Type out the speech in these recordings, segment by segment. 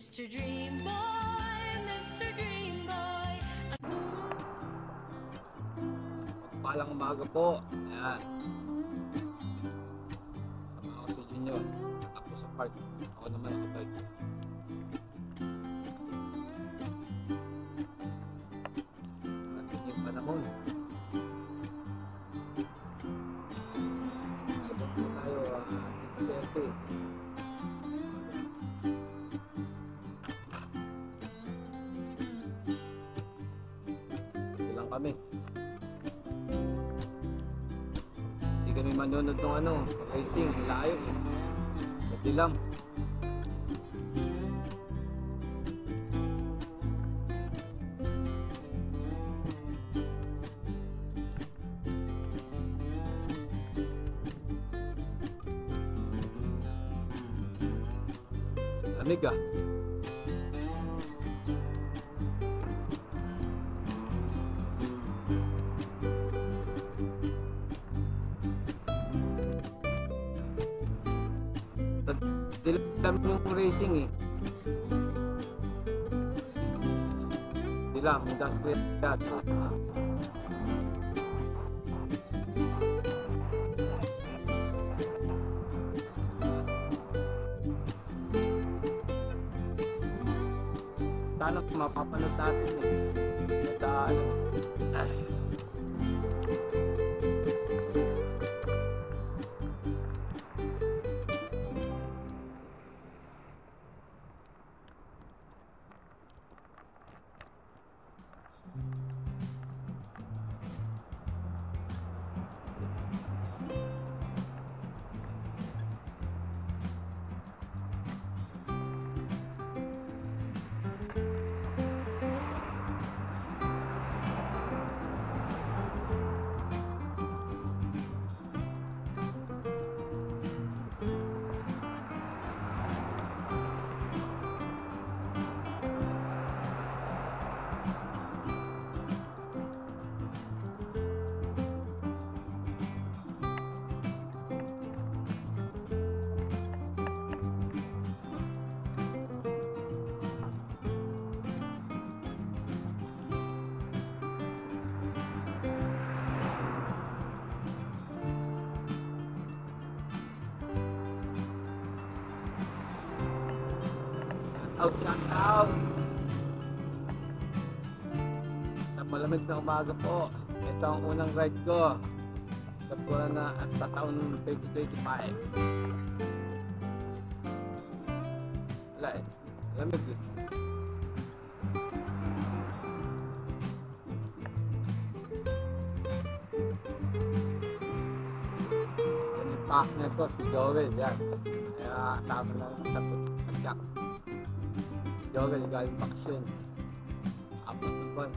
Mr. Dream Boy, Mr. Dream Boy. Palang umaga po. Ayan. Sama ako si Junior. Ako sa park. Ako naman sa bike. Natin yung panahon. Sabot po tayo. 6:30. Ilang kami. Hindi kami manonood ng racing, layo eh. Pati lang. Lamig ah. Dilam yung racing eh. Dilam, industrial yan. Sana mapapanood natin eh. Sa shout out. Sa malamig na umaga po. Ito ang unang ride ko. Sa buwan na at sa taon 2025. Wala eh. Malamig eh. Yung partner ko si Joel. Yan. Kaya tama na sa pagkak. Joel galing bakasyon. Apat na buwan.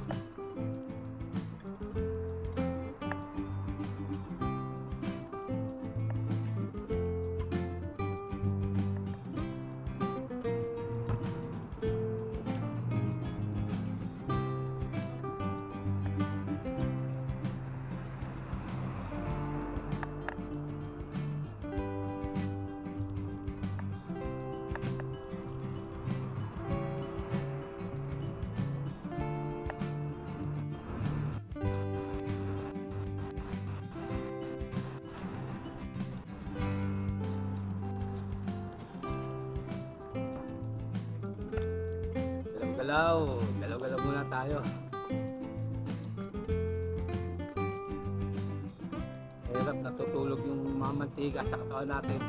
Galaw muna tayo. Hirap natutulog yung mga mantika sa katawan natin.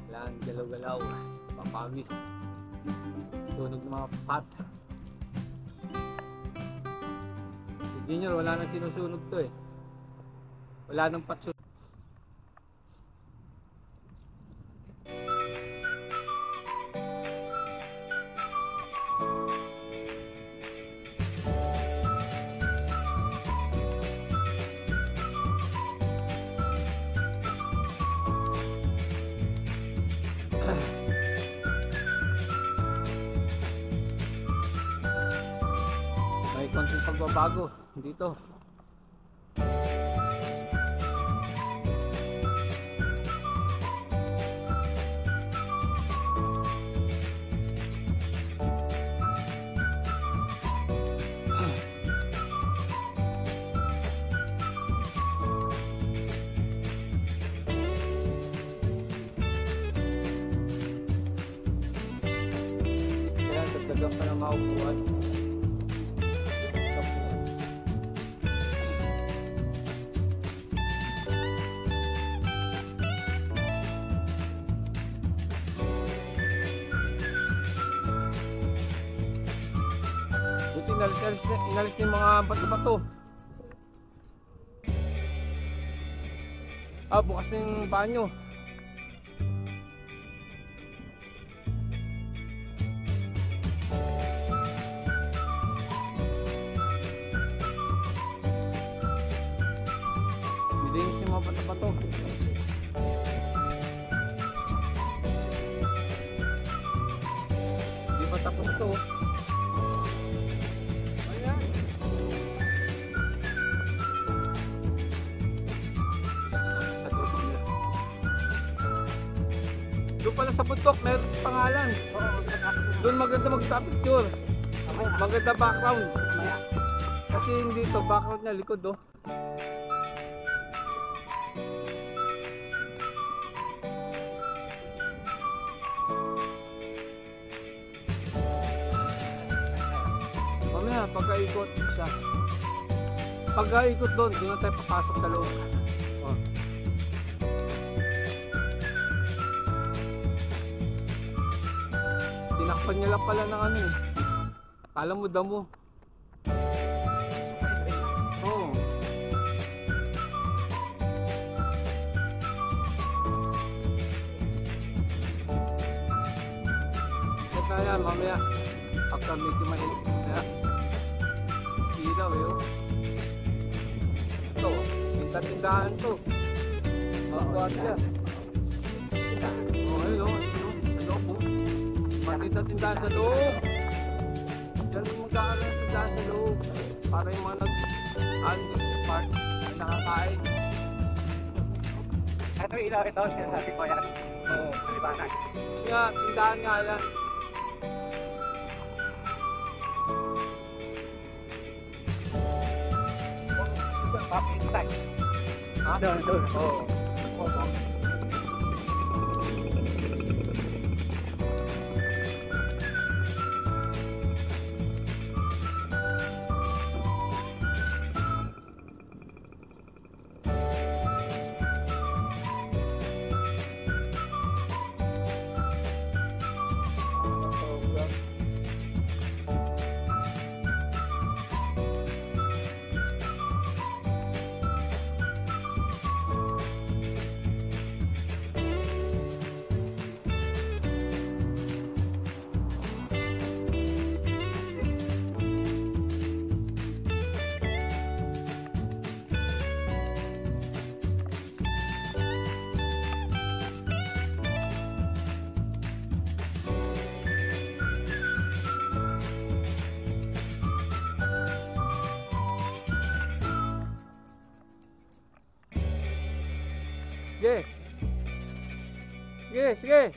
Kailangan galaw-galaw. Papawis. Tunog ng mga pat. Si Junior, wala nang sinusunog to eh. Wala nang patsunog. May konting pagbabago dito. Talagang ka na maupuan. Buti inalis yung mga bato-bato. Ah, bukas na yung banyo. Nilinis yung mga bato-bato. Hindi pa tapos ito. Ayan. Doon pala sa bundok, meron pangalan. Doon maganda magpa-picture. Maganda background. Kasi hindi ito, background niya likod oh. Mamaya, pagka-ikot siya. Pagka-ikot doon na tayo papasok sa loob. Oh. Tinakpan niya lang pala ng ano eh. Akala mo damo. Oo. Kaya mamaya, after medyo mainit na, ilaw eh oh. Ito, tindahan to. Magbuhat siya. Oh, ayun oh, sa loob oh. Magtinda-tindahan sa loob. Diyan magkakaroon ng tindahan sa loob. Para yung mga nag-anding sa park ay nakakain. Ito ilaw ito, sinasabi ko yan. Oo. Libanag. Nga, tindahan nga yan. Inside. Ha? Doon. Oo. Sige. Sige.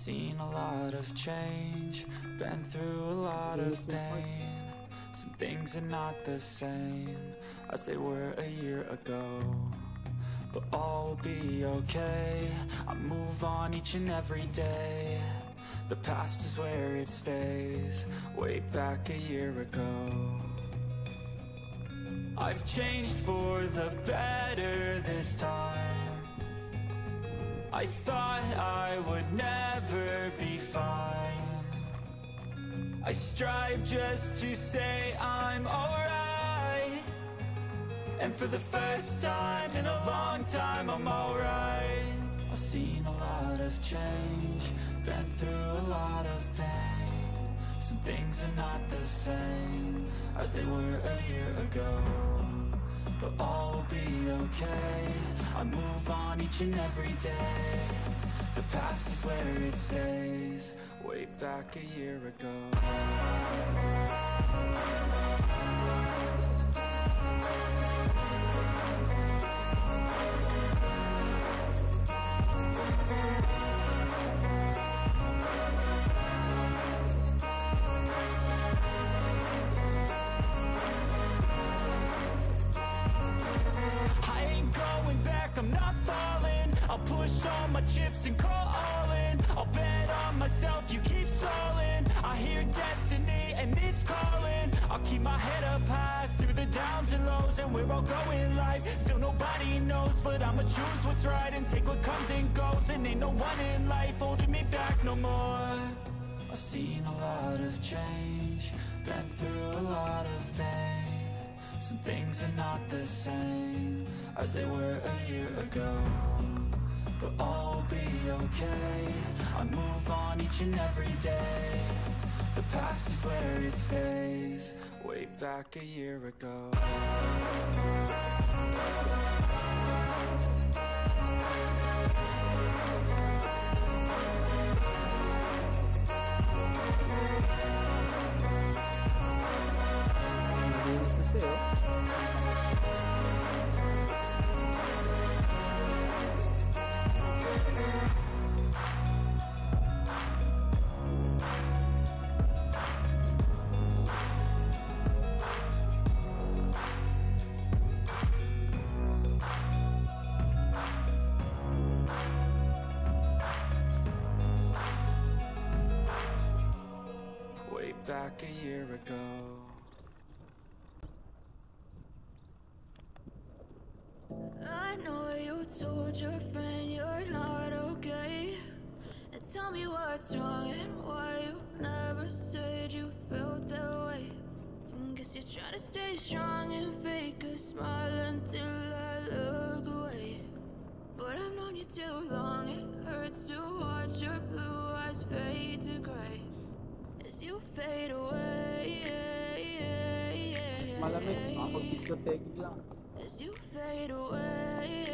seen a lot of change, been through a lot of pain. Some things are not the same as they were a year ago, but all will be okay. I move on each and every day. The past is where it stays, way back a year ago. I've changed for the better this time. I thought I would never be fine. I strive just to say I'm alright, and for the first time in a long time I'm alright. I've seen a lot of change, been through a lot of pain. Some things are not the same as they were a year ago, but all will be okay. I move on each and every day. The past is where it stays, way back a year ago. I'm not falling. I'll push all my chips and call all in. I'll bet on myself, you keep stalling. I hear destiny and it's calling. I'll keep my head up high through the downs and lows, and we're all going life. Still nobody knows, but I'ma choose what's right and take what comes and goes. And ain't no one in life holding me back no more. I've seen a lot of change, been through a lot of pain. Some things are not the same as they were a year ago, but all will be okay. I move on each and every day. The past is where it stays, way back a year ago. Back a year ago. I know you told your friend you're not okay, and tell me what's wrong and why you never said you felt that way. Guess you're trying to stay strong and fake a smile until I look away. But I've known you too long, it hurts to watch your blue eyes fade to gray as you fade away. Malamig, makapag-discotheque lang. As you fade away.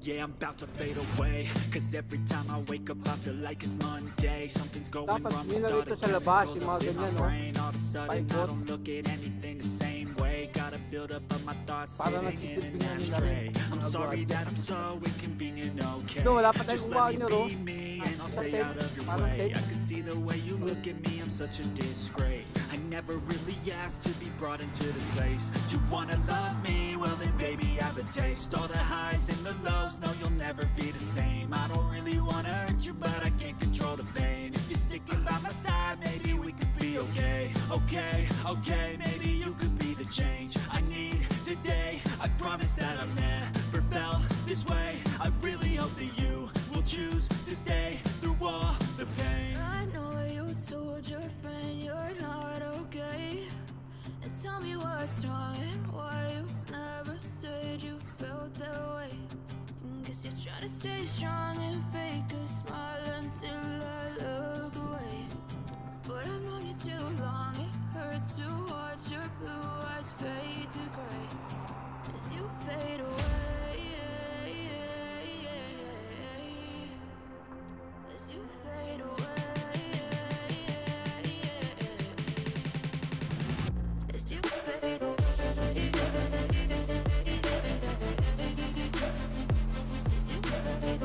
Yeah, I'm about to fade away, cause every time I wake up I feel like it's Monday. Something's going wrong with all the chemicals up in my brain. All of a sudden I don't look at anything the same way. Gotta build up of my thoughts sitting in an ashtray. I'm sorry that I'm so inconvenient, okay. Just let me be me and I'll stay out of your way. I can see the way you look at me, I'm such a disgrace. I never really asked to be brought into this place. You wanna love me? Well then baby have a taste. All the highs and the lows, no you'll never be the same. I don't really wanna hurt you, but I can't control the pain. If you're sticking by my side, maybe we could be okay. Okay, maybe you could be the change I need today. I promise that I've never felt this way. I really hope that you will choose to stay through all the pain. I know you told your friend you're not okay, and tell me what's wrong and why you never said you felt that way. Guess you're trying to stay strong and fake a smile until I look away. But I've known you too long, it hurts to watch your blue eyes fade to gray as you fade away. As you fade away. As you fade away. As you fade away.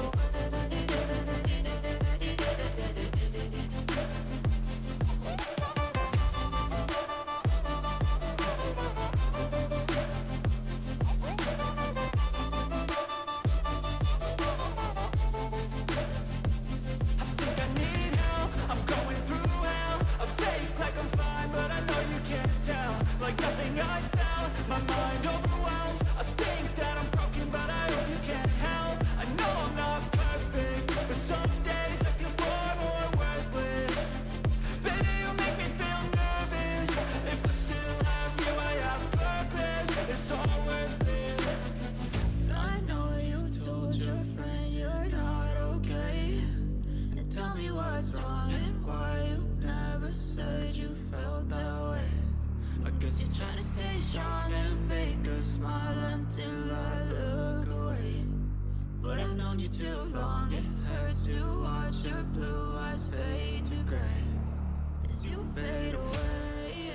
what's wrong and why you never said you felt that way. I guess you're trying to stay strong and fake a smile until I look away. But I've known you too long, it hurts to watch your blue eyes fade to gray as you fade away.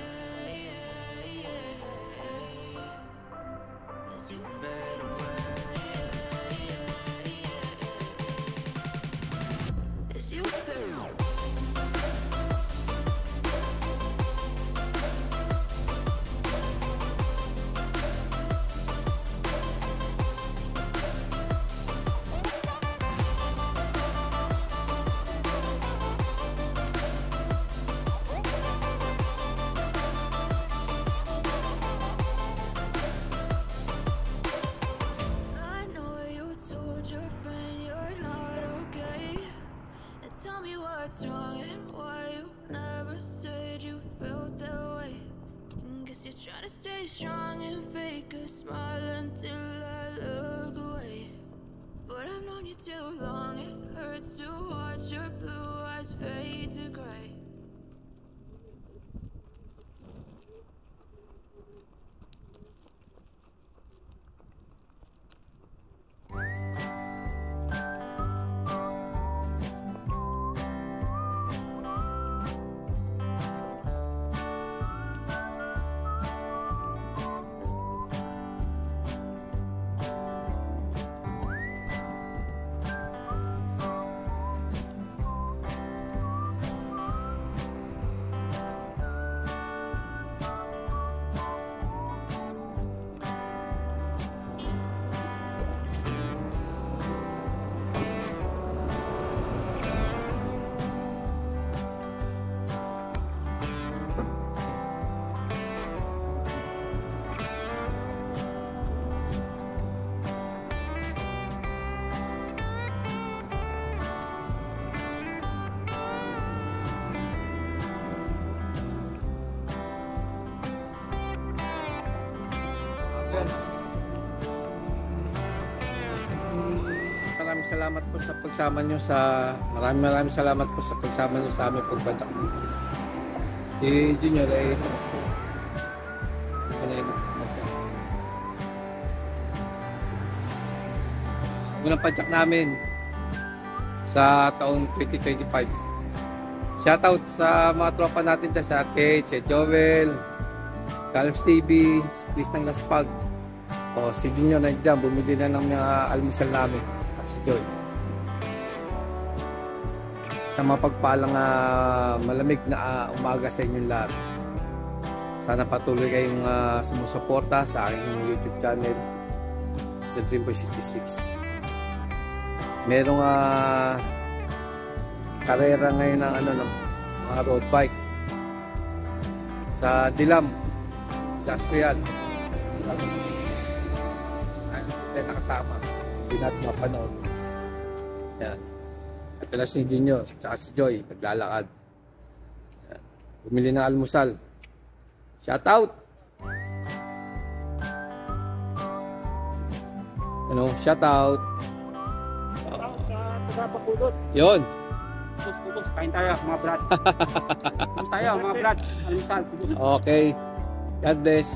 As you fade away. As you fade away. Tell me what's wrong and why you never said you felt that way. Guess you're trying to stay strong and fake a smile until I look away. But I've known you too long, it hurts to watch your blue eyes fade to gray. Maraming salamat po sa pagsama nyo sa maraming salamat po sa pagsama nyo sa aming pagbagsak. Si Junior ay unang padyak namin sa taong 2025. Shoutout sa mga tropa natin dyan sa arcade, si Joel, Calves TV, si Chris ng Laspag. O, si Junior na dyan, bumili na ng mga almusal namin at si Joy. Sa mapagpalang malamig na umaga sa inyong lahat. Sana patuloy kayong sumusuporta sa aking YouTube channel, Mr. Dreamboy 66. Merong karera ngayon ng ng mga road bike sa Dilam Industrial. Tayo nakasama, hindi natin mapanood. Yan. Ito na si Junior tsaka si Joy naglalakad. Yan. Bumili ng almusal. Shoutout! Ano? Shoutout! Sa Pagudot. Yun! Kubos, kain tayo mga brad. Kubos tayo mga brad. Almusal, kubos. Okay. God bless.